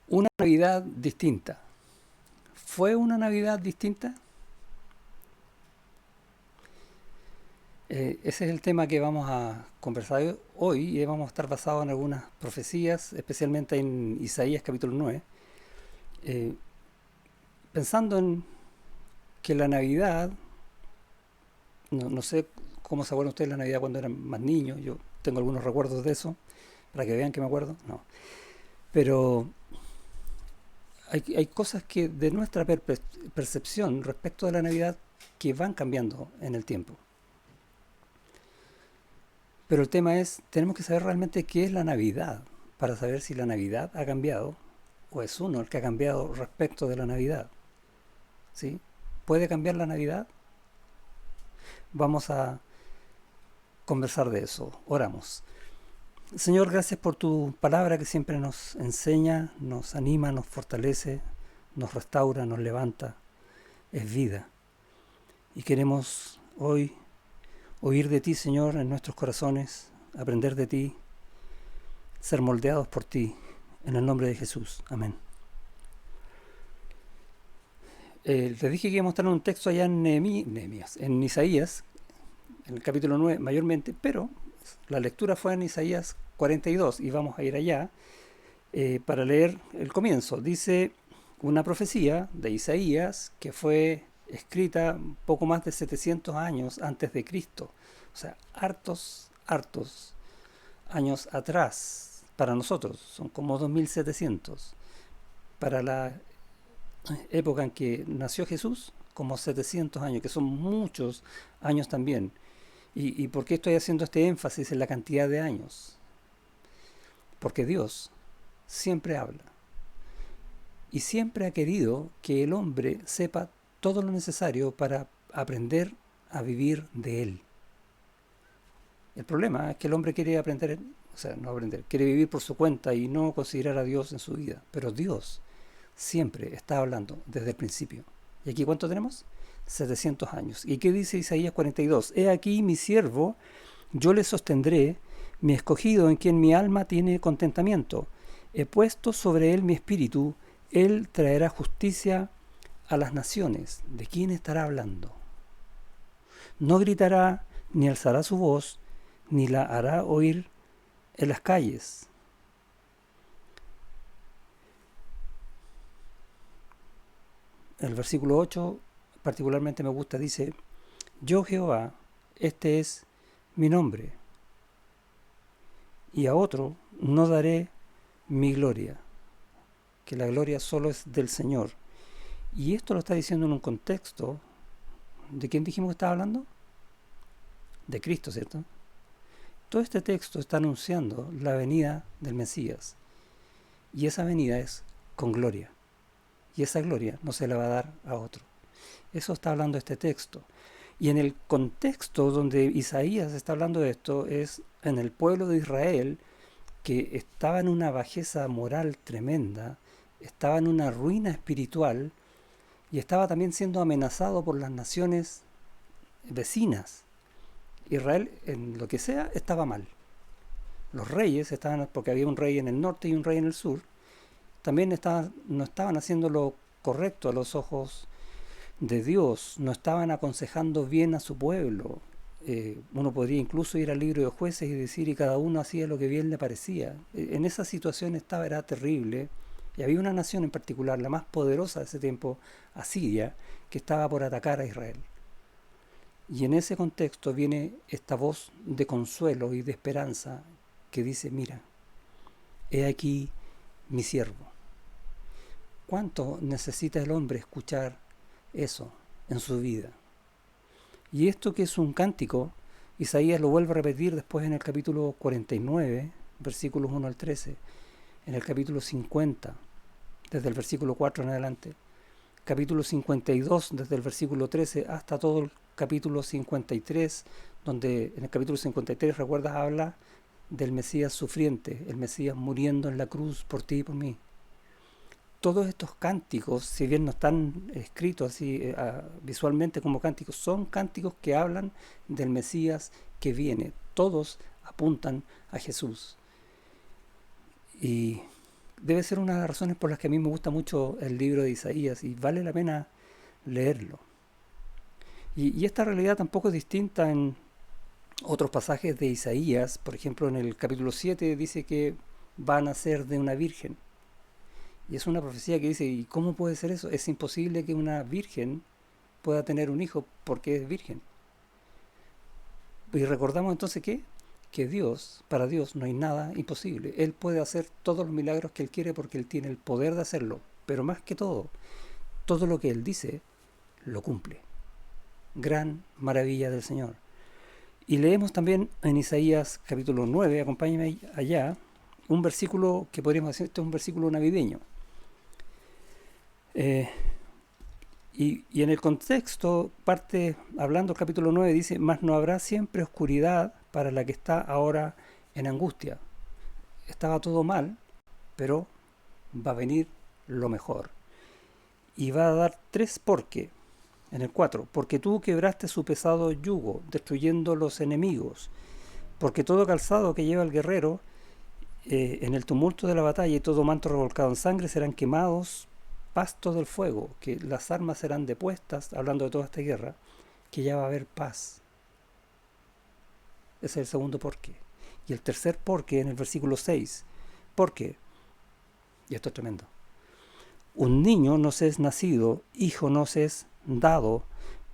Una Navidad distinta. ¿Fue una Navidad distinta? Ese es el tema que vamos a conversar hoy y vamos a estar basados en algunas profecías, especialmente en Isaías capítulo 9, eh, pensando en que la Navidad, no sé cómo se acuerdan ustedes de la Navidad cuando eran más niños, yo tengo algunos recuerdos de eso, para que vean que me acuerdo, no. Pero hay cosas que de nuestra percepción respecto de la Navidad que van cambiando en el tiempo. Pero el tema es, tenemos que saber realmente qué es la Navidad para saber si la Navidad ha cambiado o es uno el que ha cambiado respecto de la Navidad. ¿Sí? ¿Puede cambiar la Navidad? Vamos a conversar de eso. Oramos. Señor, gracias por tu palabra que siempre nos enseña, nos anima, nos fortalece, nos restaura, nos levanta. Es vida. Y queremos hoy oír de ti, Señor, en nuestros corazones, aprender de ti, ser moldeados por ti, en el nombre de Jesús. Amén. Les dije que íbamos a estar en un texto allá en Nehemías, en Isaías, en el capítulo 9 mayormente, pero la lectura fue en Isaías 42 y vamos a ir allá para leer el comienzo. Dice una profecía de Isaías que fue escrita poco más de 700 años antes de Cristo. O sea, hartos años atrás para nosotros. Son como 2700. Para la época en que nació Jesús, como 700 años, que son muchos años también. ¿Y por qué estoy haciendo este énfasis en la cantidad de años? Porque Dios siempre habla y siempre ha querido que el hombre sepa todo lo necesario para aprender a vivir de Él. El problema es que el hombre quiere aprender, o sea, no aprender, quiere vivir por su cuenta y no considerar a Dios en su vida. Pero Dios siempre está hablando desde el principio. ¿Y aquí cuánto tenemos? 700 años. ¿Y qué dice Isaías 42? He aquí mi siervo, yo le sostendré, mi escogido en quien mi alma tiene contentamiento. He puesto sobre él mi espíritu, él traerá justicia a las naciones. ¿De quién estará hablando? No gritará, ni alzará su voz, ni la hará oír en las calles. El versículo 8 particularmente me gusta, dice, yo Jehová, este es mi nombre, y a otro no daré mi gloria, que la gloria solo es del Señor. Y esto lo está diciendo en un contexto, ¿de quién dijimos que estaba hablando? De Cristo, ¿cierto? Todo este texto está anunciando la venida del Mesías, y esa venida es con gloria, y esa gloria no se la va a dar a otro. Eso está hablando este texto. Y en el contexto donde Isaías está hablando de esto es en el pueblo de Israel, que estaba en una bajeza moral tremenda, estaba en una ruina espiritual y estaba también siendo amenazado por las naciones vecinas. Israel, en lo que sea, estaba mal. Los reyes estaban, porque había un rey en el norte y un rey en el sur, también no estaban haciendo lo correcto a los ojos de Dios, no estaban aconsejando bien a su pueblo. Uno podría incluso ir al libro de jueces y decir, y cada uno hacía lo que bien le parecía. En esa situación era terrible, y había una nación en particular, la más poderosa de ese tiempo, Asiria, que estaba por atacar a Israel. Y en ese contexto viene esta voz de consuelo y de esperanza que dice, mira, he aquí mi siervo. ¿Cuánto necesita el hombre escuchar eso en su vida? Y esto que es un cántico, Isaías lo vuelve a repetir después en el capítulo 49, versículos 1 al 13, en el capítulo 50, desde el versículo 4 en adelante, capítulo 52, desde el versículo 13 hasta todo el capítulo 53, donde en el capítulo 53, recuerdas, habla del Mesías sufriente, el Mesías muriendo en la cruz por ti y por mí. Todos estos cánticos, si bien no están escritos así visualmente como cánticos, son cánticos que hablan del Mesías que viene. Todos apuntan a Jesús. Y debe ser una de las razones por las que a mí me gusta mucho el libro de Isaías y vale la pena leerlo. Y esta realidad tampoco es distinta en otros pasajes de Isaías. Por ejemplo, en el capítulo 7 dice que va a nacer de una virgen. Y es una profecía que dice, ¿y cómo puede ser eso? Es imposible que una virgen pueda tener un hijo porque es virgen. Y recordamos entonces que Dios, para Dios no hay nada imposible. Él puede hacer todos los milagros que Él quiere porque Él tiene el poder de hacerlo. Pero más que todo lo que Él dice, lo cumple. Gran maravilla del Señor. Y leemos también en Isaías capítulo 9, acompáñenme allá, un versículo que podríamos decir, este es un versículo navideño. Y en el contexto, parte hablando el capítulo 9, dice, mas no habrá siempre oscuridad para la que está ahora en angustia. Estaba todo mal, pero va a venir lo mejor. Y va a dar 3 porque. En el 4, porque tú quebraste su pesado yugo, destruyendo los enemigos. Porque todo calzado que lleva el guerrero en el tumulto de la batalla y todo manto revolcado en sangre serán quemados pasto del fuego, que las armas serán depuestas, hablando de toda esta guerra, que ya va a haber paz. Ese es el segundo porqué. Y el tercer porqué en el versículo 6, porque, y esto es tremendo, un niño nos es nacido, hijo nos es dado,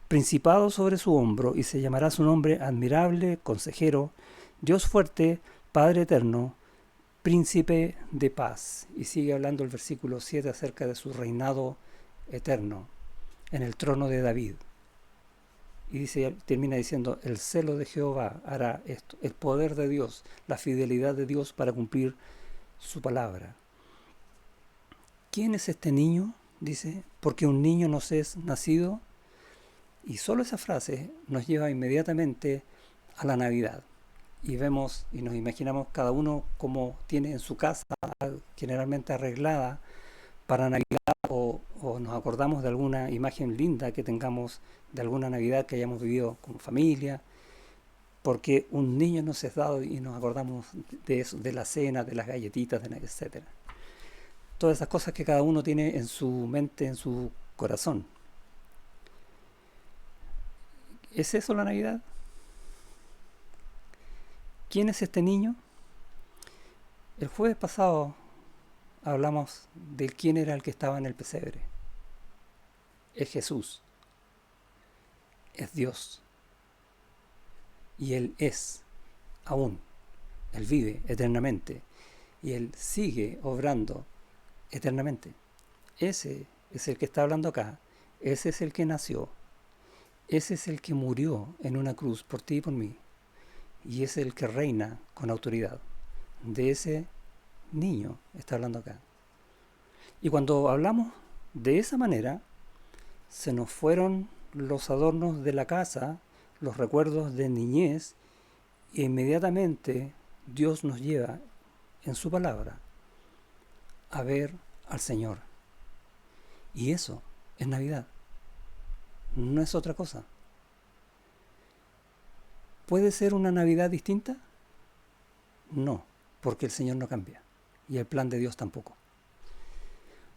principado sobre su hombro, y se llamará su nombre admirable, consejero, Dios fuerte, Padre eterno, príncipe de paz. Y sigue hablando el versículo 7 acerca de su reinado eterno en el trono de David. Y dice, termina diciendo, el celo de Jehová hará esto, el poder de Dios, la fidelidad de Dios para cumplir su palabra. ¿Quién es este niño? Dice, porque un niño nos es nacido. Y solo esa frase nos lleva inmediatamente a la Navidad. Y vemos y nos imaginamos cada uno como tiene en su casa, generalmente arreglada para Navidad, o nos acordamos de alguna imagen linda que tengamos de alguna Navidad que hayamos vivido como familia, porque un niño nos es dado y nos acordamos de eso, de la cena, de las galletitas, etc. Todas esas cosas que cada uno tiene en su mente, en su corazón. ¿Es eso la Navidad? ¿Quién es este niño? El jueves pasado hablamos de quién era el que estaba en el pesebre. Es Jesús. Es Dios. Y Él es aún. Él vive eternamente. Y Él sigue obrando eternamente. Ese es el que está hablando acá. Ese es el que nació. Ese es el que murió en una cruz por ti y por mí. Y es el que reina con autoridad. De ese niño está hablando acá. Y cuando hablamos de esa manera, se nos fueron los adornos de la casa, los recuerdos de niñez, e inmediatamente Dios nos lleva en su palabra a ver al Señor. Y eso es Navidad. No es otra cosa. ¿Puede ser una Navidad distinta? No, porque el Señor no cambia. Y el plan de Dios tampoco.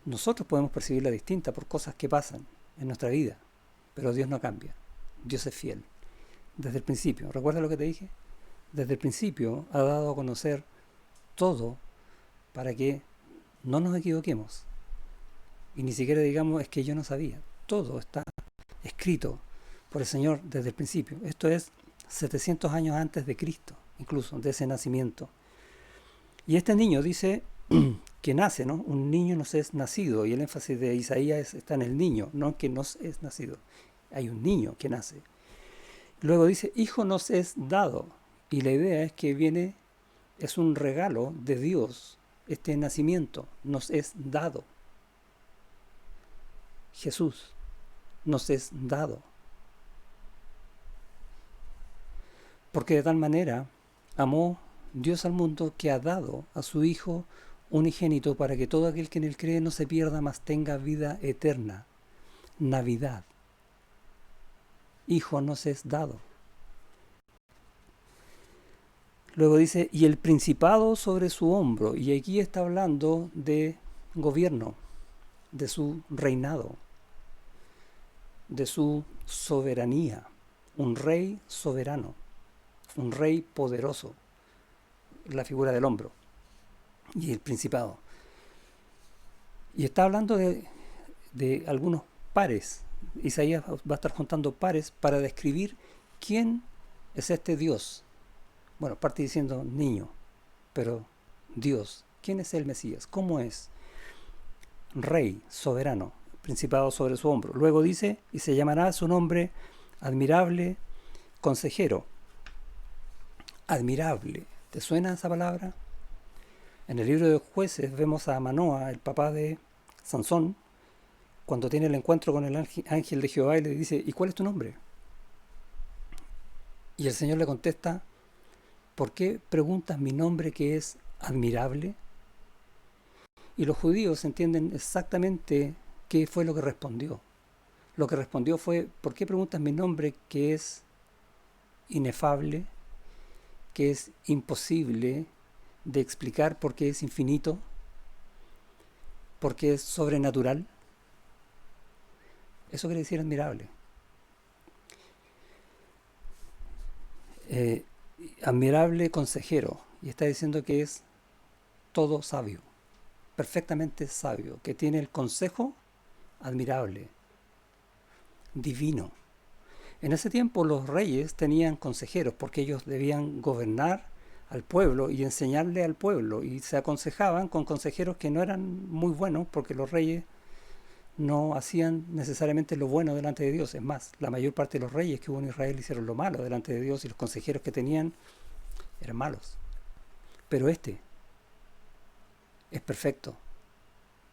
Nosotros podemos percibirla distinta por cosas que pasan en nuestra vida, pero Dios no cambia. Dios es fiel. Desde el principio, ¿recuerda lo que te dije? Desde el principio ha dado a conocer todo para que no nos equivoquemos. Y ni siquiera digamos, es que yo no sabía. Todo está escrito por el Señor desde el principio. Esto es 700 años antes de Cristo, incluso, de ese nacimiento. Y este niño dice que nace, ¿no? Un niño nos es nacido, y el énfasis de Isaías está en el niño, no en que nos es nacido. Hay un niño que nace. Luego dice, hijo nos es dado, y la idea es que viene, es un regalo de Dios, este nacimiento nos es dado. Jesús nos es dado. Porque de tal manera amó Dios al mundo que ha dado a su Hijo unigénito para que todo aquel que en él cree no se pierda, mas tenga vida eterna. Navidad. Hijo nos es dado. Luego dice, y el principado sobre su hombro. Y aquí está hablando de gobierno, de su reinado, de su soberanía. Un rey soberano, un rey poderoso, la figura del hombro y el principado. Y está hablando de algunos pares. Isaías va a estar juntando pares para describir quién es este Dios. Bueno, parte diciendo niño, pero Dios, ¿quién es el Mesías? ¿Cómo es? Rey, soberano, principado sobre su hombro. Luego dice, y se llamará su nombre admirable, consejero. Admirable. ¿Te suena esa palabra? En el libro de Jueces vemos a Manoa, el papá de Sansón, cuando tiene el encuentro con el ángel de Jehová y le dice, ¿y cuál es tu nombre? Y el Señor le contesta, ¿por qué preguntas mi nombre que es admirable? Y los judíos entienden exactamente qué fue lo que respondió. Lo que respondió fue, ¿por qué preguntas mi nombre que es inefable, que es imposible de explicar porque es infinito, porque es sobrenatural? Eso quiere decir admirable. Admirable consejero. Y está diciendo que es todo sabio, perfectamente sabio, que tiene el consejo admirable, divino. En ese tiempo los reyes tenían consejeros porque ellos debían gobernar al pueblo y enseñarle al pueblo, y se aconsejaban con consejeros que no eran muy buenos porque los reyes no hacían necesariamente lo bueno delante de Dios. Es más, la mayor parte de los reyes que hubo en Israel hicieron lo malo delante de Dios y los consejeros que tenían eran malos. Pero este es perfecto.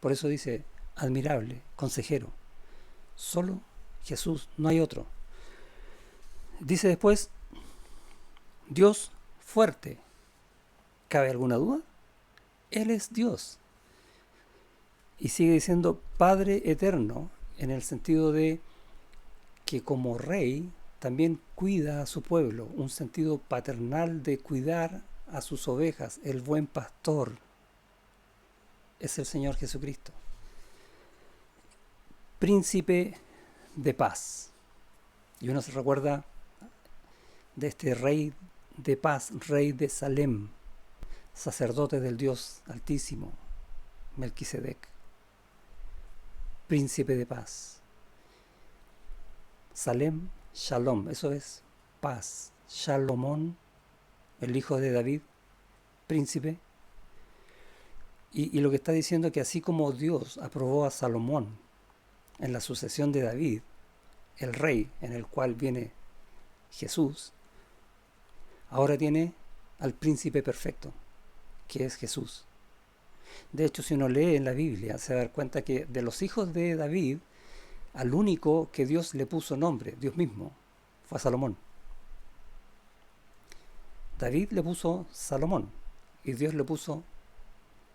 Por eso dice admirable, consejero. Solo Jesús, no hay otro. Dice después, Dios fuerte. ¿Cabe alguna duda? Él es Dios. Y sigue diciendo Padre eterno, en el sentido de que como rey también cuida a su pueblo, un sentido paternal de cuidar a sus ovejas. El buen pastor es el Señor Jesucristo. Príncipe de paz. Y uno se recuerda de este rey de paz, rey de Salem, sacerdote del Dios Altísimo, Melquisedec, príncipe de paz. Salem, Shalom, eso es paz. Shalomón, el hijo de David, príncipe. Y lo que está diciendo es que así como Dios aprobó a Salomón en la sucesión de David, el rey en el cual viene Jesús, ahora tiene al príncipe perfecto, que es Jesús. De hecho, si uno lee en la Biblia, se va a dar cuenta que de los hijos de David, al único que Dios le puso nombre, Dios mismo, fue a Salomón. David le puso Salomón y Dios le puso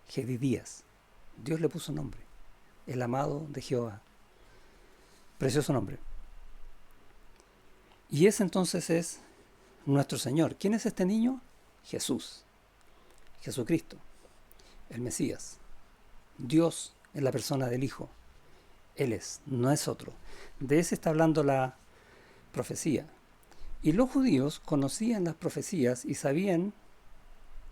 Jedidías. Dios le puso nombre, el amado de Jehová. Precioso nombre. Y ese entonces es nuestro Señor. ¿Quién es este niño? Jesús. Jesucristo, el Mesías. Dios en la persona del Hijo. Él es, no es otro. De ese está hablando la profecía. Y los judíos conocían las profecías y sabían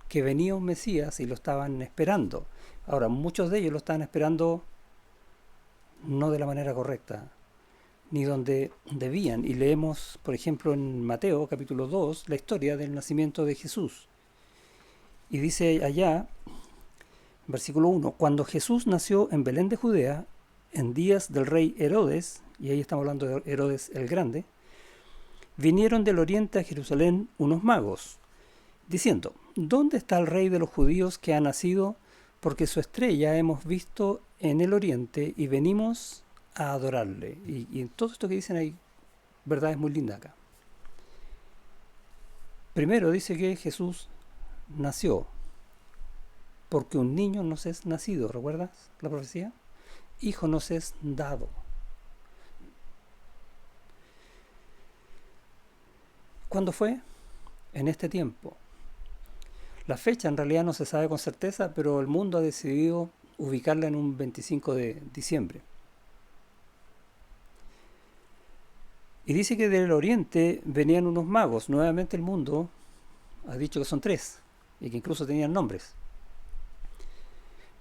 que venía un Mesías y lo estaban esperando. Ahora, muchos de ellos lo estaban esperando no de la manera correcta, ni donde debían. Y leemos, por ejemplo, en Mateo capítulo 2, la historia del nacimiento de Jesús. Y dice allá, versículo 1, cuando Jesús nació en Belén de Judea, en días del rey Herodes, y ahí estamos hablando de Herodes el Grande, vinieron del oriente a Jerusalén unos magos, diciendo, ¿dónde está el rey de los judíos que ha nacido? Porque su estrella hemos visto en el oriente y venimos a adorarle. Y en todo esto que dicen hay verdades muy lindas acá. Primero dice que Jesús nació porque un niño nos es nacido, ¿recuerdas la profecía? Hijo nos es dado. ¿Cuándo fue? En este tiempo. La fecha en realidad no se sabe con certeza, pero el mundo ha decidido ubicarla en un 25 de diciembre. Y dice que del oriente venían unos magos. Nuevamente el mundo ha dicho que son tres y que incluso tenían nombres.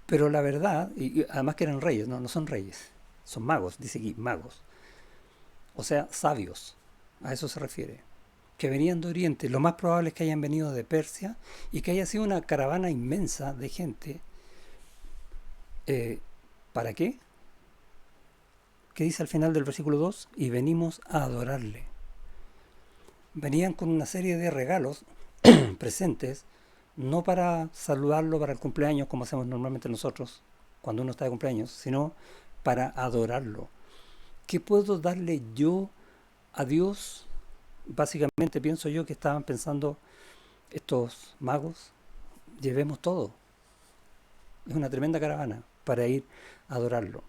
Pero la verdad, y además que eran reyes, no son reyes, son magos, dice aquí, magos. O sea, sabios, a eso se refiere. Que venían de Oriente, lo más probable es que hayan venido de Persia y que haya sido una caravana inmensa de gente. ¿Para qué? ¿Qué dice al final del versículo 2? Y venimos a adorarle. Venían con una serie de regalos presentes, no para saludarlo para el cumpleaños como hacemos normalmente nosotros cuando uno está de cumpleaños, sino para adorarlo. ¿Qué puedo darle yo a Dios? Básicamente pienso yo que estaban pensando estos magos, llevemos todo. Es una tremenda caravana para ir a adorarlo.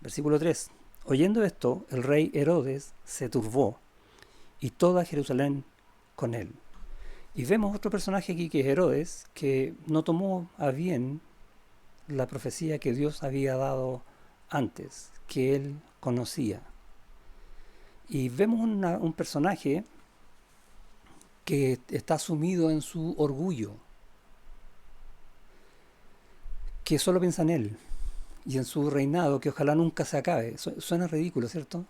Versículo 3. Oyendo esto, el rey Herodes se turbó y toda Jerusalén con él. Y vemos otro personaje aquí que es Herodes, que no tomó a bien la profecía que Dios había dado antes, que él conocía. Y vemos un personaje que está sumido en su orgullo, que solo piensa en él y en su reinado, que ojalá nunca se acabe. Suena ridículo, ¿cierto?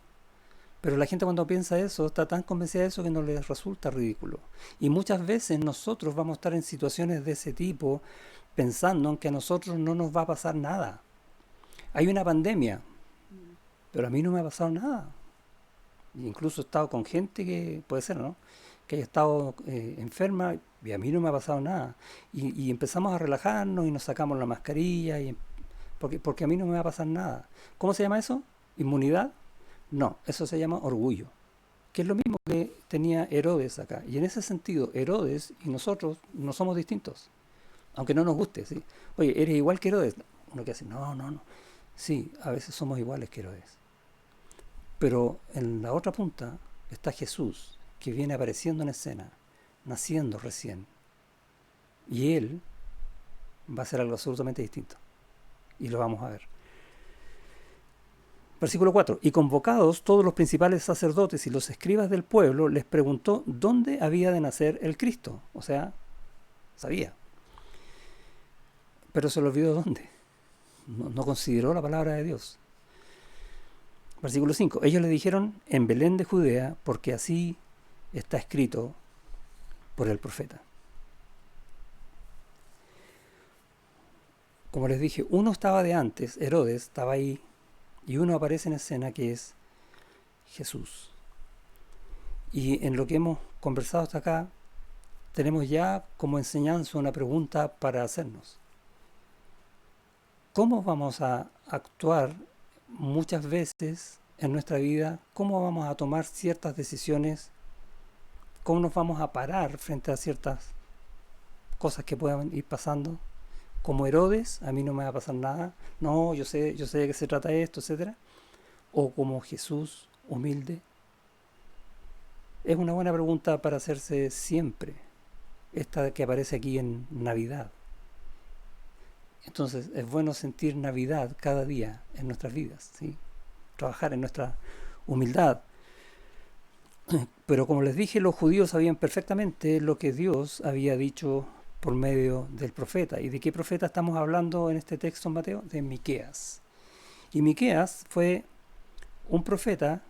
Pero la gente cuando piensa eso está tan convencida de eso que no les resulta ridículo. Y muchas veces nosotros vamos a estar en situaciones de ese tipo pensando en que a nosotros no nos va a pasar nada. Hay una pandemia, pero a mí no me ha pasado nada. Incluso he estado con gente que, puede ser, ¿no? Que haya estado enferma y a mí no me ha pasado nada. Y empezamos a relajarnos y nos sacamos la mascarilla porque a mí no me va a pasar nada. ¿Cómo se llama eso? ¿Inmunidad? No, eso se llama orgullo, que es lo mismo que tenía Herodes acá. Y en ese sentido, Herodes y nosotros no somos distintos, aunque no nos guste, ¿sí? Oye, ¿eres igual que Herodes? Uno que dice, no. Sí, a veces somos iguales que Herodes. Pero en la otra punta está Jesús, que viene apareciendo en escena, naciendo recién. Y Él va a ser algo absolutamente distinto. Y lo vamos a ver. Versículo 4. Y convocados todos los principales sacerdotes y los escribas del pueblo, les preguntó dónde había de nacer el Cristo. O sea, sabía. Pero se le olvidó dónde. No consideró la palabra de Dios. Versículo 5. Ellos le dijeron en Belén de Judea, porque así está escrito por el profeta. Como les dije, uno estaba de antes, Herodes estaba ahí, y uno aparece en escena que es Jesús. Y en lo que hemos conversado hasta acá, tenemos ya como enseñanza una pregunta para hacernos. ¿Cómo vamos a actuar muchas veces en nuestra vida? ¿Cómo vamos a tomar ciertas decisiones? ¿Cómo nos vamos a parar frente a ciertas cosas que puedan ir pasando? Como Herodes, a mí no me va a pasar nada. No, yo sé de qué se trata esto, etcétera. O como Jesús, humilde. Es una buena pregunta para hacerse siempre. Esta que aparece aquí en Navidad. Entonces es bueno sentir Navidad cada día en nuestras vidas, ¿sí? Trabajar en nuestra humildad. Pero como les dije, los judíos sabían perfectamente lo que Dios había dicho por medio del profeta. ¿Y de qué profeta estamos hablando en este texto en Mateo? De Miqueas. Y Miqueas fue un profeta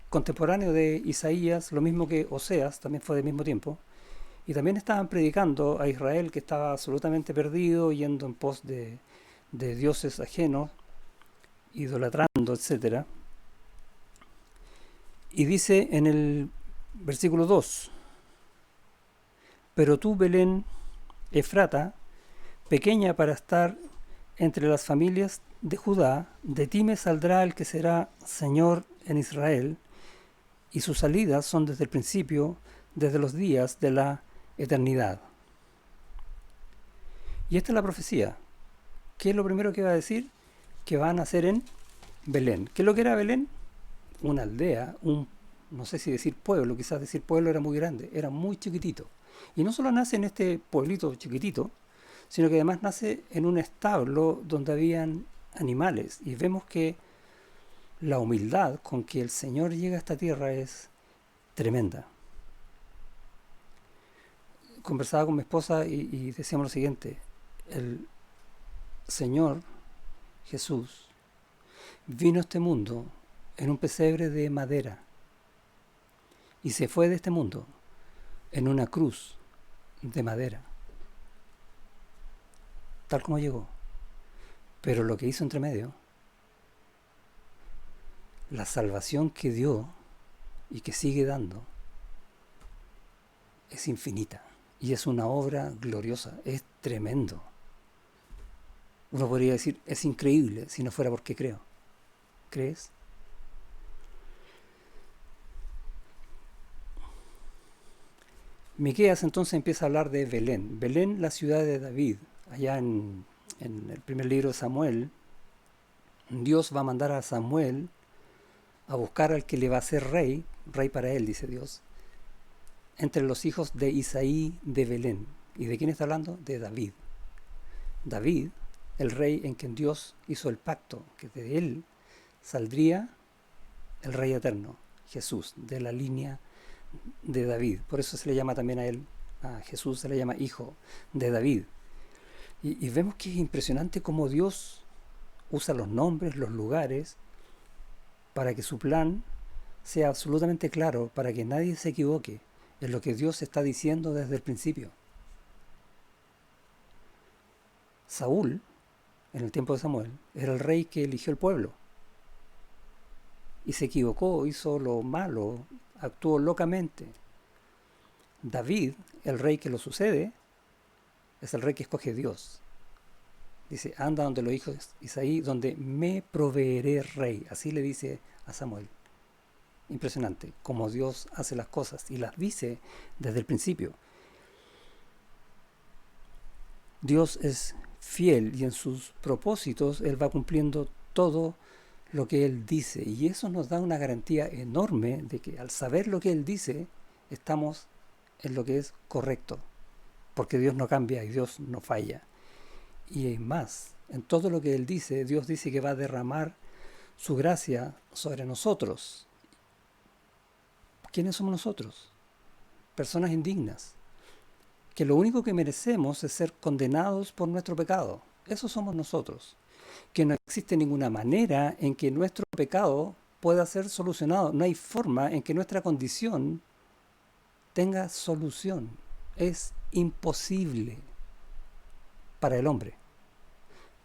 contemporáneo de Isaías, lo mismo que Oseas, también fue del mismo tiempo. Y también estaban predicando a Israel, que estaba absolutamente perdido, yendo en pos de dioses ajenos, idolatrando, etc. Y dice en el versículo 2, pero tú, Belén, Efrata, pequeña para estar entre las familias de Judá, de ti me saldrá el que será Señor en Israel, y sus salidas son desde el principio, desde los días de la eternidad. Y esta es la profecía. ¿Qué es lo primero que va a decir? Que va a nacer en Belén. ¿Qué es lo que era Belén? Una aldea, no sé si decir pueblo, quizás decir pueblo era muy grande, era muy chiquitito. Y no solo nace en este pueblito chiquitito, sino que además nace en un establo donde habían animales. Y vemos que la humildad con que el Señor llega a esta tierra es tremenda. Conversaba con mi esposa y decíamos lo siguiente: el Señor Jesús vino a este mundo en un pesebre de madera y se fue de este mundo en una cruz de madera, tal como llegó. Pero lo que hizo entre medio, la salvación que dio y que sigue dando, es infinita y es una obra gloriosa, es tremendo. Uno podría decir, es increíble si no fuera porque creo. ¿Crees? Miqueas entonces empieza a hablar de Belén. Belén, la ciudad de David. Allá en el primer libro de Samuel, Dios va a mandar a Samuel a buscar al que le va a ser rey, rey para él, dice Dios, entre los hijos de Isaí de Belén. ¿Y de quién está hablando? De David. David, el rey en quien Dios hizo el pacto, que de él saldría el rey eterno, Jesús, de la línea de David. Por eso se le llama también a él, a Jesús se le llama hijo de David. Y vemos que es impresionante cómo Dios usa los nombres, los lugares, para que su plan sea absolutamente claro, para que nadie se equivoque en lo que Dios está diciendo desde el principio. Saúl, en el tiempo de Samuel, era el rey que eligió el pueblo. Y se equivocó, hizo lo malo, actuó locamente. David, el rey que lo sucede, es el rey que escoge Dios. Dice, anda donde los hijos de Isaí, donde me proveeré rey. Así le dice a Samuel. Impresionante, como Dios hace las cosas y las dice desde el principio. Dios es fiel y en sus propósitos Él va cumpliendo todo lo que Él dice. Y eso nos da una garantía enorme de que al saber lo que Él dice, estamos en lo que es correcto. Porque Dios no cambia y Dios no falla. Y más, en todo lo que Él dice, Dios dice que va a derramar su gracia sobre nosotros. ¿Quiénes somos nosotros? Personas indignas, que lo único que merecemos es ser condenados por nuestro pecado. Eso somos nosotros. Que no existe ninguna manera en que nuestro pecado pueda ser solucionado. No hay forma en que nuestra condición tenga solución. Es imposible para el hombre,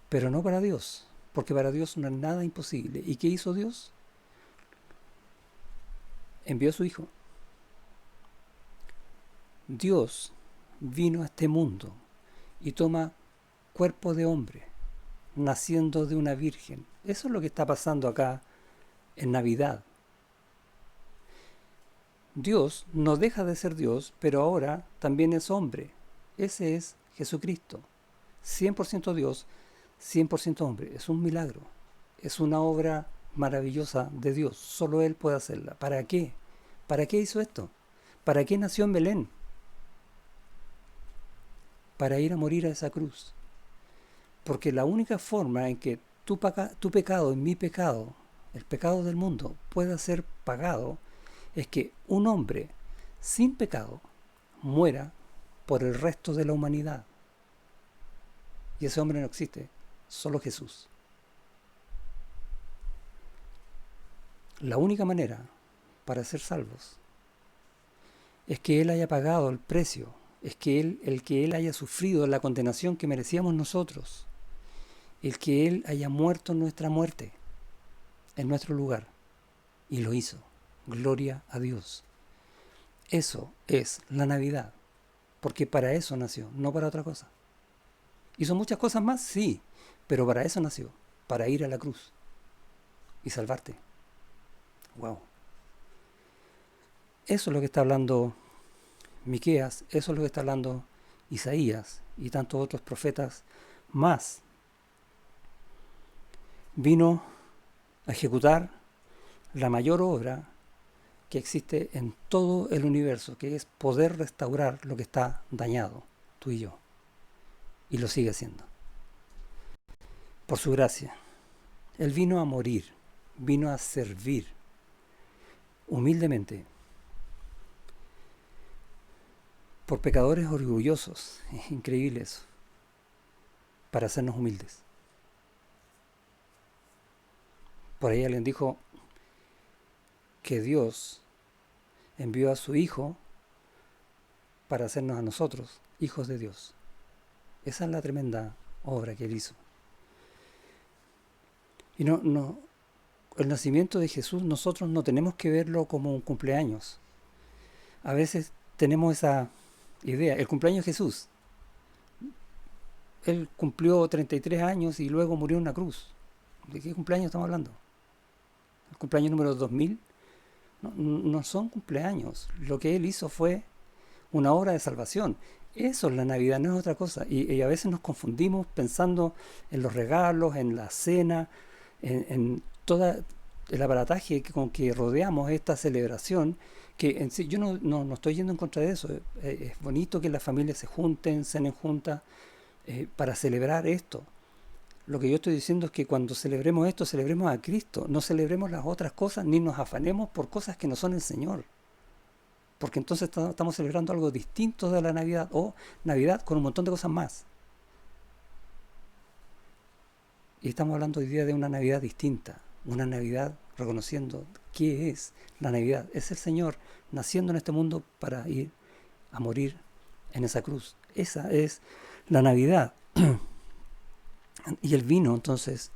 pero no para Dios, porque para Dios no es nada imposible. ¿Y qué hizo Dios? Envió a su Hijo. Dios vino a este mundo y toma cuerpo de hombre, naciendo de una virgen. Eso es lo que está pasando acá en Navidad. Dios no deja de ser Dios, pero ahora también es hombre. Ese es Jesucristo. 100% Dios, 100% hombre. Es un milagro. Es una obra maravillosa de Dios. Solo Él puede hacerla. ¿Para qué? ¿Para qué hizo esto? ¿Para qué nació en Belén? Para ir a morir a esa cruz. Porque la única forma en que tu pecado y mi pecado, el pecado del mundo, pueda ser pagado, es que un hombre sin pecado muera por el resto de la humanidad. Y ese hombre no existe, solo Jesús. La única manera para ser salvos es que Él haya pagado el precio, es que Él haya sufrido la condenación que merecíamos nosotros, el que Él haya muerto nuestra muerte en nuestro lugar. Y lo hizo. Gloria a Dios. Eso es la Navidad, porque para eso nació, no para otra cosa. ¿Hizo muchas cosas más? Sí, pero para eso nació, para ir a la cruz y salvarte. Wow. Eso es lo que está hablando Miqueas, eso es lo que está hablando Isaías y tantos otros profetas más. Vino a ejecutar la mayor obra que existe en todo el universo, que es poder restaurar lo que está dañado, tú y yo. Y lo sigue haciendo. Por su gracia. Él vino a morir, vino a servir humildemente por pecadores orgullosos. Es increíble eso, para hacernos humildes. Por ahí alguien dijo que Dios envió a su Hijo para hacernos a nosotros hijos de Dios. Esa es la tremenda obra que Él hizo. Y el nacimiento de Jesús nosotros no tenemos que verlo como un cumpleaños. A veces tenemos esa idea, el cumpleaños de Jesús. Él cumplió 33 años y luego murió en una cruz. ¿De qué cumpleaños estamos hablando? El cumpleaños número 2000. No son cumpleaños. Lo que Él hizo fue una obra de salvación. Eso es la Navidad, no es otra cosa. Y a veces nos confundimos pensando en los regalos, en la cena, en todo el aparataje con que rodeamos esta celebración, que en sí, yo no estoy yendo en contra de eso. Es bonito que las familias se junten, cenen juntas para celebrar esto. Lo que yo estoy diciendo es que cuando celebremos esto, celebremos a Cristo, no celebremos las otras cosas, ni nos afanemos por cosas que no son el Señor. Porque entonces estamos celebrando algo distinto de la Navidad, o Navidad con un montón de cosas más. Y estamos hablando hoy día de una Navidad distinta, una Navidad reconociendo qué es la Navidad. Es el Señor naciendo en este mundo para ir a morir en esa cruz. Esa es la Navidad. Y Él vino entonces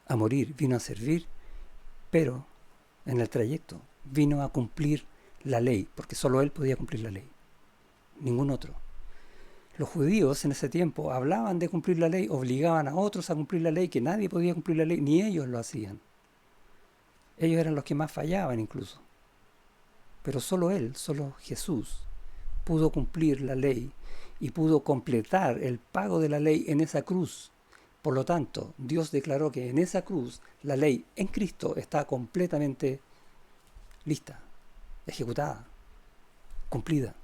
a morir, vino a servir, pero en el trayecto vino a cumplir la ley, porque solo Él podía cumplir la ley, ningún otro. Los judíos en ese tiempo hablaban de cumplir la ley, obligaban a otros a cumplir la ley, que nadie podía cumplir la ley, ni ellos lo hacían. Ellos eran los que más fallaban incluso. Pero solo Él, solo Jesús, pudo cumplir la ley y pudo completar el pago de la ley en esa cruz. Por lo tanto, Dios declaró que en esa cruz la ley en Cristo está completamente lista, ejecutada, cumplida.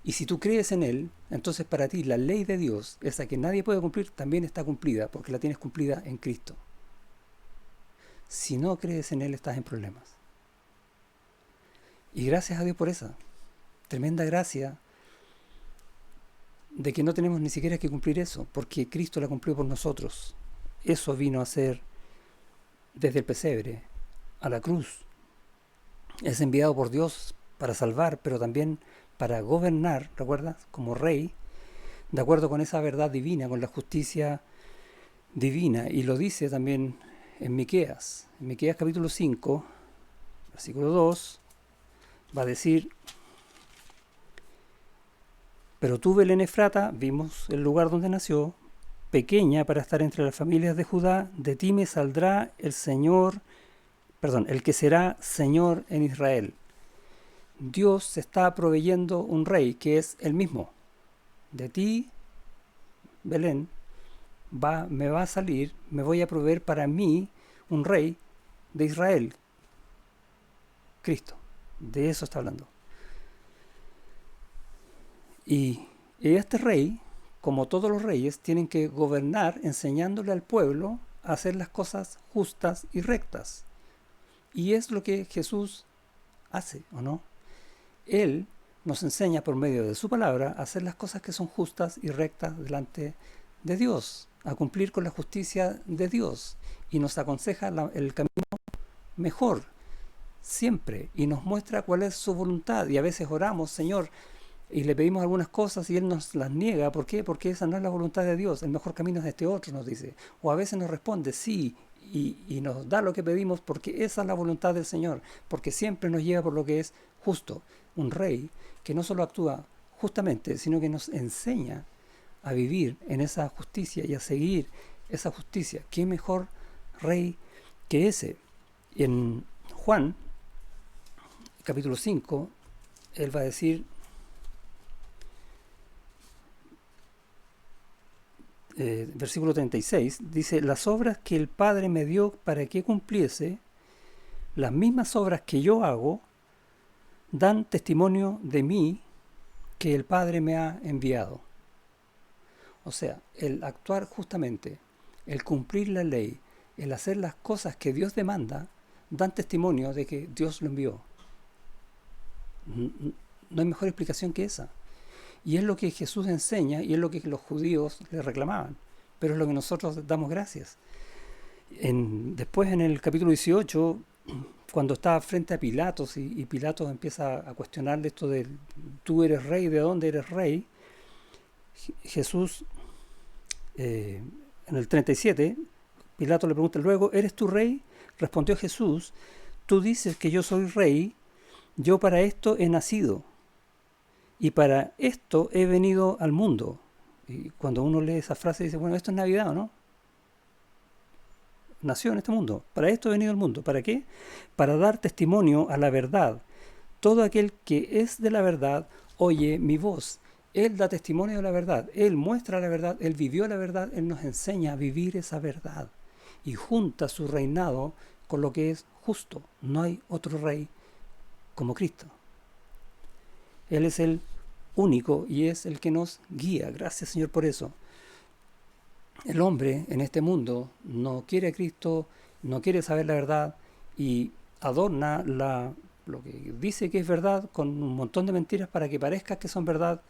Y si tú crees en Él, entonces para ti la ley de Dios, esa que nadie puede cumplir, también está cumplida, porque la tienes cumplida en Cristo. Si no crees en Él, estás en problemas. Y gracias a Dios por esa tremenda gracia de que no tenemos ni siquiera que cumplir eso, porque Cristo la cumplió por nosotros. Eso vino a ser desde el pesebre a la cruz. Es enviado por Dios para salvar, pero también para gobernar, ¿recuerdas? Como rey, de acuerdo con esa verdad divina, con la justicia divina. Y lo dice también en Miqueas. En Miqueas capítulo 5, versículo 2, va a decir: pero tú, Belén Efrata, vimos el lugar donde nació, pequeña para estar entre las familias de Judá, de ti me saldrá el que será Señor en Israel. Dios está proveyendo un rey que es el mismo. De ti, Belén, me va a salir, me voy a proveer para mí un rey de Israel. Cristo. De eso está hablando. Y este rey, como todos los reyes, tienen que gobernar enseñándole al pueblo a hacer las cosas justas y rectas. Y es lo que Jesús hace, ¿o no? Él nos enseña por medio de su palabra a hacer las cosas que son justas y rectas delante de Dios, a cumplir con la justicia de Dios. Y nos aconseja el camino mejor, siempre. Y nos muestra cuál es su voluntad. Y a veces oramos, Señor, y le pedimos algunas cosas y Él nos las niega. ¿Por qué? Porque esa no es la voluntad de Dios. El mejor camino es este otro, nos dice. O a veces nos responde sí y nos da lo que pedimos porque esa es la voluntad del Señor. Porque siempre nos lleva por lo que es justo. Un rey que no solo actúa justamente, sino que nos enseña a vivir en esa justicia y a seguir esa justicia. ¿Qué mejor rey que ese? En Juan, capítulo 5, Él va a decir... versículo 36, dice: las obras que el Padre me dio para que cumpliese, las mismas obras que yo hago dan testimonio de mí que el Padre me ha enviado. O sea, el actuar justamente, el cumplir la ley, el hacer las cosas que Dios demanda, dan testimonio de que Dios lo envió. No hay mejor explicación que esa. Y es lo que Jesús enseña y es lo que los judíos le reclamaban. Pero es lo que nosotros damos gracias. Después en el capítulo 18, cuando está frente a Pilatos y Pilatos empieza a cuestionarle esto de tú eres rey, ¿de dónde eres rey? Jesús, en el 37, Pilato le pregunta luego, ¿eres tú rey? Respondió Jesús, tú dices que yo soy rey, yo para esto he nacido y para esto he venido al mundo. Y cuando uno lee esa frase dice, bueno, esto es Navidad, ¿o no? Nació en este mundo, para esto he venido al mundo. ¿Para qué? Para dar testimonio a la verdad. Todo aquel que es de la verdad oye mi voz. Él da testimonio de la verdad, Él muestra la verdad, Él vivió la verdad, Él nos enseña a vivir esa verdad y junta su reinado con lo que es justo. No hay otro rey como Cristo. Él es el único y es el que nos guía. Gracias, Señor, por eso. El hombre en este mundo no quiere a Cristo, no quiere saber la verdad y adorna lo que dice que es verdad con un montón de mentiras para que parezca que son verdad,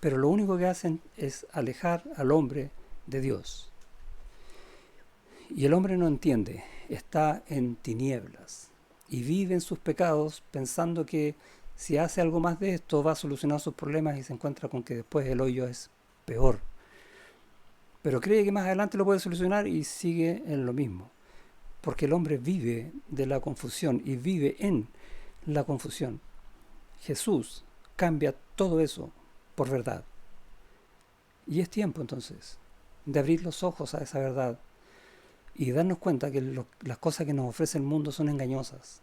pero lo único que hacen es alejar al hombre de Dios. Y el hombre no entiende, está en tinieblas y vive en sus pecados pensando que si hace algo más de esto va a solucionar sus problemas y se encuentra con que después el hoyo es peor. Pero cree que más adelante lo puede solucionar y sigue en lo mismo. Porque el hombre vive de la confusión y vive en la confusión. Jesús cambia todo eso por verdad. Y es tiempo entonces de abrir los ojos a esa verdad y darnos cuenta que las cosas que nos ofrece el mundo son engañosas,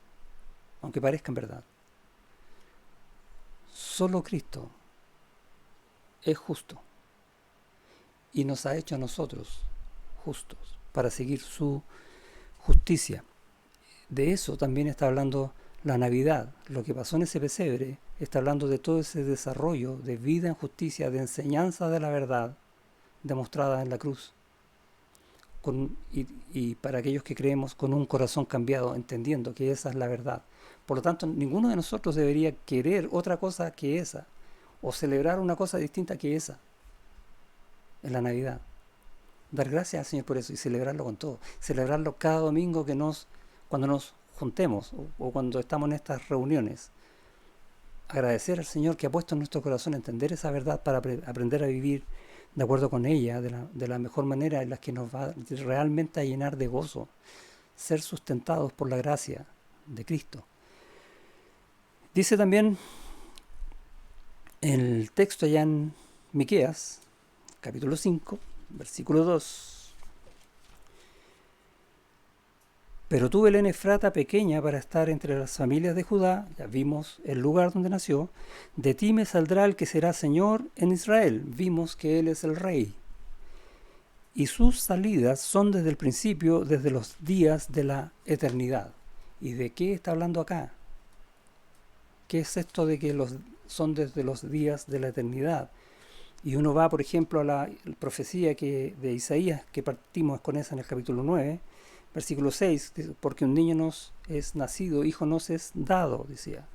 aunque parezcan verdad. Solo Cristo es justo y nos ha hecho a nosotros justos para seguir su justicia. De eso también está hablando la Navidad. Lo que pasó en ese pesebre está hablando de todo ese desarrollo de vida en justicia, de enseñanza de la verdad demostrada en la cruz. Y para aquellos que creemos con un corazón cambiado, entendiendo que esa es la verdad. Por lo tanto, ninguno de nosotros debería querer otra cosa que esa, o celebrar una cosa distinta que esa en la Navidad. Dar gracias al Señor por eso y celebrarlo con todo. Celebrarlo cada domingo cuando nos juntemos o cuando estamos en estas reuniones. Agradecer al Señor que ha puesto en nuestro corazón entender esa verdad para aprender a vivir de acuerdo con ella, de la mejor manera en la que nos va realmente a llenar de gozo. Ser sustentados por la gracia de Cristo. Dice también en el texto allá en Miqueas, capítulo 5, versículo 2. Pero tú, Belén Efrata, pequeña para estar entre las familias de Judá, ya vimos el lugar donde nació, de ti me saldrá el que será Señor en Israel. Vimos que Él es el Rey. Y sus salidas son desde el principio, desde los días de la eternidad. ¿Y de qué está hablando acá? ¿Qué es esto de que son desde los días de la eternidad? Y uno va, por ejemplo, a la profecía de Isaías, que partimos con esa en el capítulo 9, versículo 6, porque un niño nos es nacido, hijo nos es dado, decía.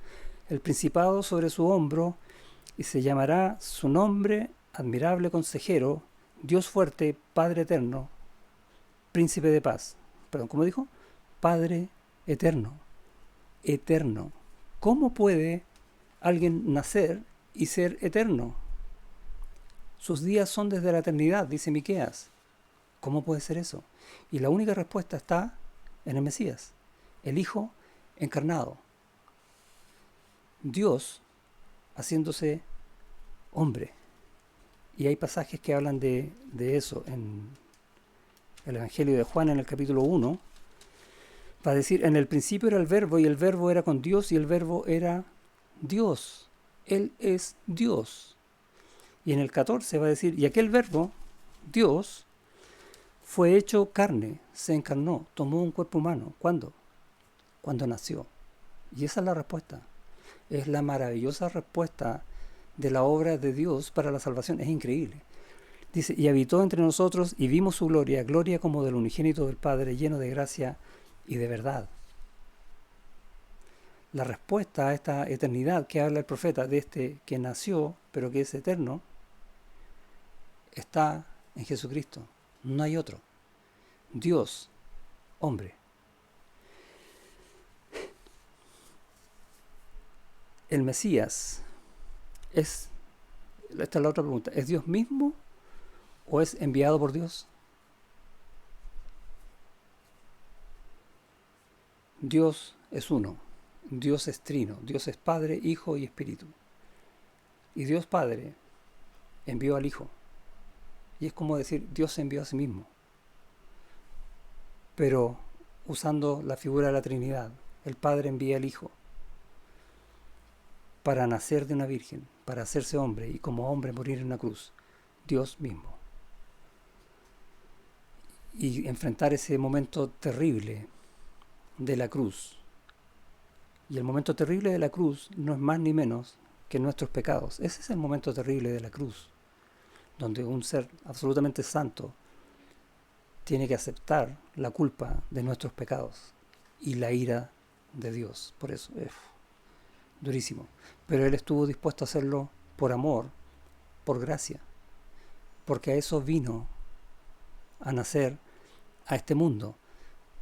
El principado sobre su hombro, y se llamará su nombre, admirable consejero, Dios fuerte, Padre eterno, príncipe de paz. Perdón, ¿cómo dijo? Padre eterno, eterno. ¿Cómo puede alguien nacer y ser eterno? Sus días son desde la eternidad, dice Miqueas. ¿Cómo puede ser eso? Y la única respuesta está en el Mesías, el Hijo encarnado. Dios haciéndose hombre. Y hay pasajes que hablan de eso en el Evangelio de Juan en el capítulo 1. Va a decir, en el principio era el Verbo y el Verbo era con Dios y el Verbo era Dios. Él es Dios. Y en el 14 va a decir, y aquel Verbo, Dios, fue hecho carne, se encarnó, tomó un cuerpo humano. ¿Cuándo? cuando nació. Y esa es la respuesta. Es la maravillosa respuesta de la obra de Dios para la salvación. Es increíble. Dice, y habitó entre nosotros y vimos su gloria, gloria como del unigénito del Padre, lleno de gracia y de verdad. La respuesta a esta eternidad que habla el profeta, de este que nació, pero que es eterno, está en Jesucristo. No hay otro. Dios, hombre. El Mesías es, esta es la otra pregunta, ¿es Dios mismo o es enviado por Dios? Dios es uno, Dios es trino, Dios es Padre, Hijo y Espíritu. Y Dios Padre envió al Hijo. Y es como decir, Dios se envió a sí mismo. Pero usando la figura de la Trinidad, el Padre envía al Hijo para nacer de una virgen, para hacerse hombre y como hombre morir en una cruz. Dios mismo. Y enfrentar ese momento terrible de la cruz. Y el momento terrible de la cruz no es más ni menos que nuestros pecados. Ese es el momento terrible de la cruz, donde un ser absolutamente santo tiene que aceptar la culpa de nuestros pecados y la ira de Dios. Por eso es durísimo. Pero Él estuvo dispuesto a hacerlo por amor, por gracia, porque a eso vino a nacer a este mundo,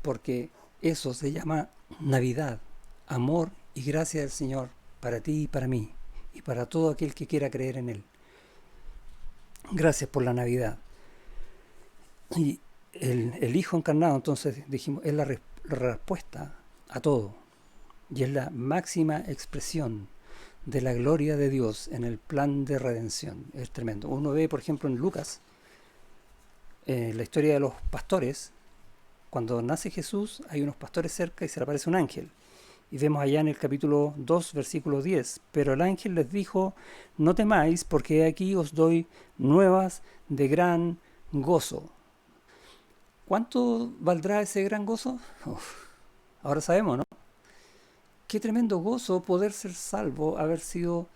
porque eso se llama Navidad, amor y gracia del Señor para ti y para mí, y para todo aquel que quiera creer en Él. Gracias por la Navidad. Y el Hijo encarnado, entonces dijimos, es la respuesta a todo, y es la máxima expresión de la gloria de Dios en el plan de redención. Es tremendo. Uno ve, por ejemplo, en Lucas, la historia de los pastores. Cuando nace Jesús, hay unos pastores cerca y se le aparece un ángel. Y vemos allá en el capítulo 2, versículo 10. Pero el ángel les dijo, no temáis, porque aquí os doy nuevas de gran gozo. ¿Cuánto valdrá ese gran gozo? Uf, ahora sabemos, ¿no? Qué tremendo gozo poder ser salvo, haber sido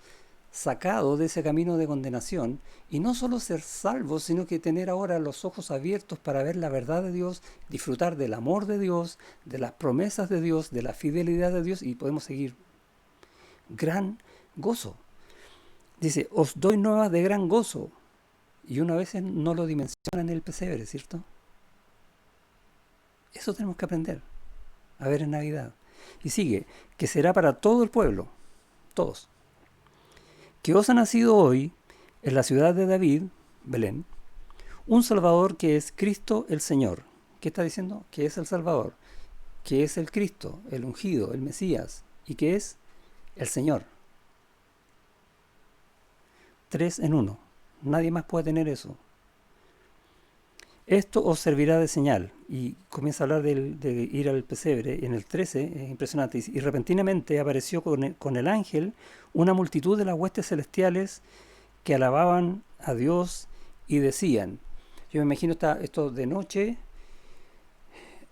sacado de ese camino de condenación, y no solo ser salvo, sino que tener ahora los ojos abiertos para ver la verdad de Dios, disfrutar del amor de Dios, de las promesas de Dios, de la fidelidad de Dios, y podemos seguir. Gran gozo. Dice, os doy nuevas de gran gozo. Y uno a veces no lo dimensiona en el pesebre, ¿cierto? Eso tenemos que aprender a ver en Navidad. Y sigue, que será para todo el pueblo, todos. Que os ha nacido hoy, en la ciudad de David, Belén, un Salvador que es Cristo el Señor. ¿Qué está diciendo? Que es el Salvador, que es el Cristo, el ungido, el Mesías, y que es el Señor. 3 en 1. Nadie más puede tener eso. Esto os servirá de señal. Y comienza a hablar de ir al pesebre. En el 13, es impresionante. Y repentinamente apareció con el ángel una multitud de las huestes celestiales que alababan a Dios y decían. Yo me imagino esto de noche.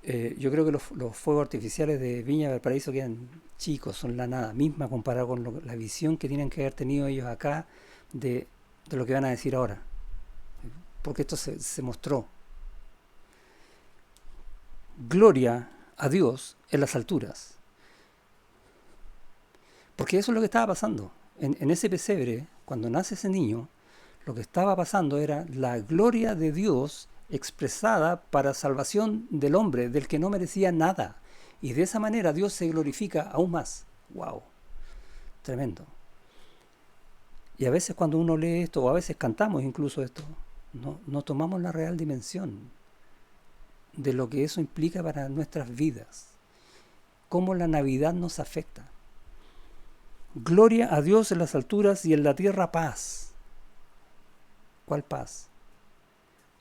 Yo creo que los fuegos artificiales de Viña del Paraíso quedan chicos, son la nada misma comparado con la visión que tienen que haber tenido ellos acá de lo que van a decir ahora. Porque esto se mostró. Gloria a Dios en las alturas. Porque eso es lo que estaba pasando. En ese pesebre, cuando nace ese niño, lo que estaba pasando era la gloria de Dios expresada para salvación del hombre, del que no merecía nada. Y de esa manera Dios se glorifica aún más. ¡Wow! Tremendo. Y a veces cuando uno lee esto, o a veces cantamos incluso esto, no tomamos la real dimensión de lo que eso implica para nuestras vidas. Cómo la Navidad nos afecta. Gloria a Dios en las alturas y en la tierra paz. ¿Cuál paz?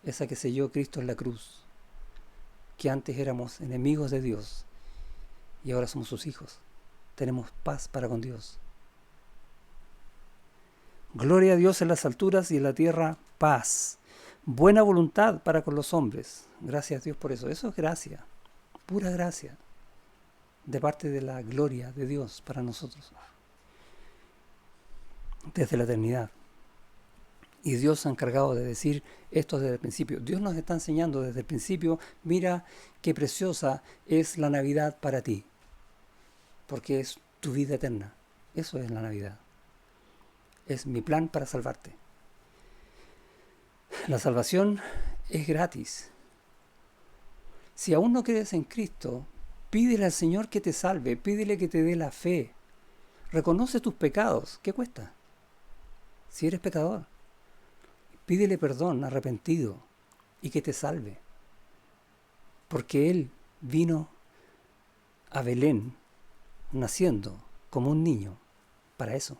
Esa que selló Cristo en la cruz. Que antes éramos enemigos de Dios y ahora somos sus hijos. Tenemos paz para con Dios. Gloria a Dios en las alturas y en la tierra paz. Buena voluntad para con los hombres. Gracias a Dios por eso. Eso es gracia. Pura gracia. de parte de la gloria de Dios para nosotros, desde la eternidad. Y Dios se ha encargado de decir esto desde el principio. Dios nos está enseñando desde el principio, mira qué preciosa es la Navidad para ti, porque es tu vida eterna. Eso es la Navidad. Es mi plan para salvarte. La salvación es gratis. Si aún no crees en Cristo, pídele al Señor que te salve, pídele que te dé la fe. Reconoce tus pecados. ¿Qué cuesta? Si eres pecador, pídele perdón arrepentido y que te salve. Porque Él vino a Belén naciendo como un niño para eso.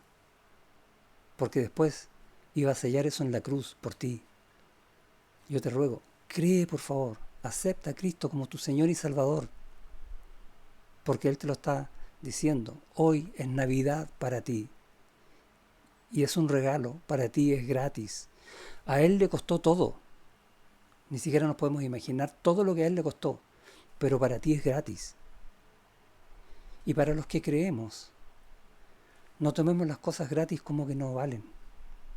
Porque después iba a sellar eso en la cruz por ti. Yo te ruego, cree por favor, acepta a Cristo como tu Señor y Salvador. Porque Él te lo está diciendo. Hoy es Navidad para ti. Y es un regalo, para ti es gratis. A Él le costó todo. Ni siquiera nos podemos imaginar todo lo que a Él le costó. Pero para ti es gratis. Y para los que creemos, no tomemos las cosas gratis como que no valen.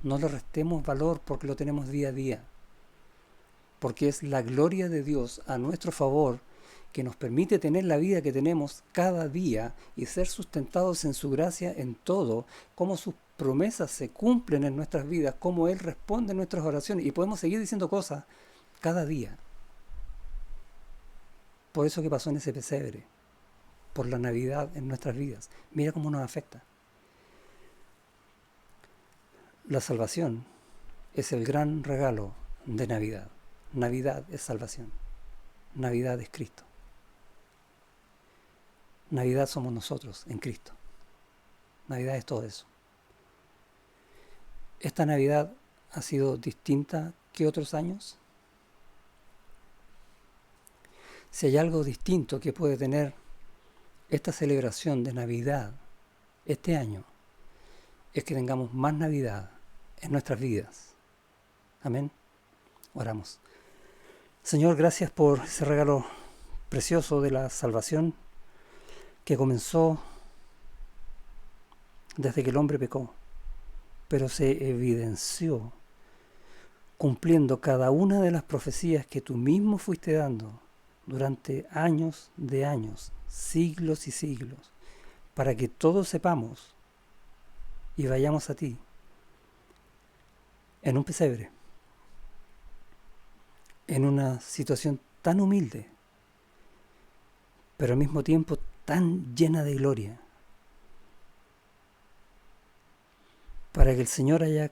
No le restemos valor porque lo tenemos día a día. Porque es la gloria de Dios a nuestro favor que nos permite tener la vida que tenemos cada día y ser sustentados en su gracia en todo, cómo sus promesas se cumplen en nuestras vidas, cómo Él responde en nuestras oraciones y podemos seguir diciendo cosas cada día. Por eso que pasó en ese pesebre, por la Navidad en nuestras vidas. Mira cómo nos afecta. La salvación es el gran regalo de Navidad. Navidad es salvación. Navidad es Cristo. Navidad somos nosotros en Cristo. Navidad es todo eso. ¿Esta Navidad ha sido distinta que otros años? Si hay algo distinto que puede tener esta celebración de Navidad este año, es que tengamos más Navidad en nuestras vidas. Amén. Oramos. Señor, gracias por ese regalo precioso de la salvación que comenzó desde que el hombre pecó, pero se evidenció cumpliendo cada una de las profecías que tú mismo fuiste dando durante años de años, siglos y siglos, para que todos sepamos y vayamos a ti en un pesebre, en una situación tan humilde, pero al mismo tiempo tan llena de gloria, para que el Señor haya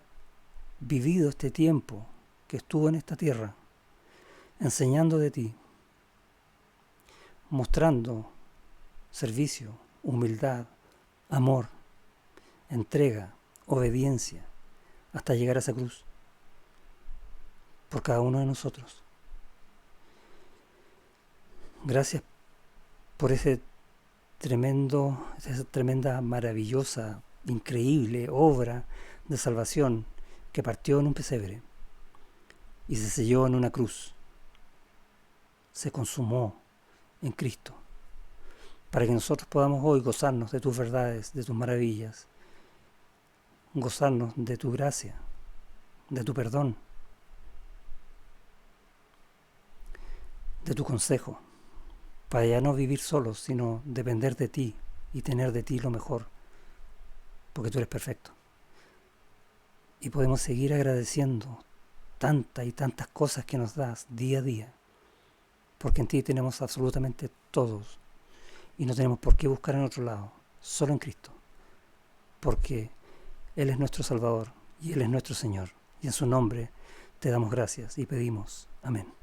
vivido este tiempo que estuvo en esta tierra, enseñando de ti, mostrando servicio, humildad, amor, entrega, obediencia, hasta llegar a esa cruz, por cada uno de nosotros. Gracias por esa tremenda, maravillosa, increíble obra de salvación que partió en un pesebre y se selló en una cruz. Se consumó en Cristo, para que nosotros podamos hoy gozarnos de tus verdades, de tus maravillas, gozarnos de tu gracia, de tu perdón, de tu consejo, para ya no vivir solos, sino depender de ti y tener de ti lo mejor, porque tú eres perfecto. Y podemos seguir agradeciendo tantas y tantas cosas que nos das día a día, porque en ti tenemos absolutamente todos y no tenemos por qué buscar en otro lado, solo en Cristo, porque Él es nuestro Salvador y Él es nuestro Señor, y en su nombre te damos gracias y pedimos. Amén.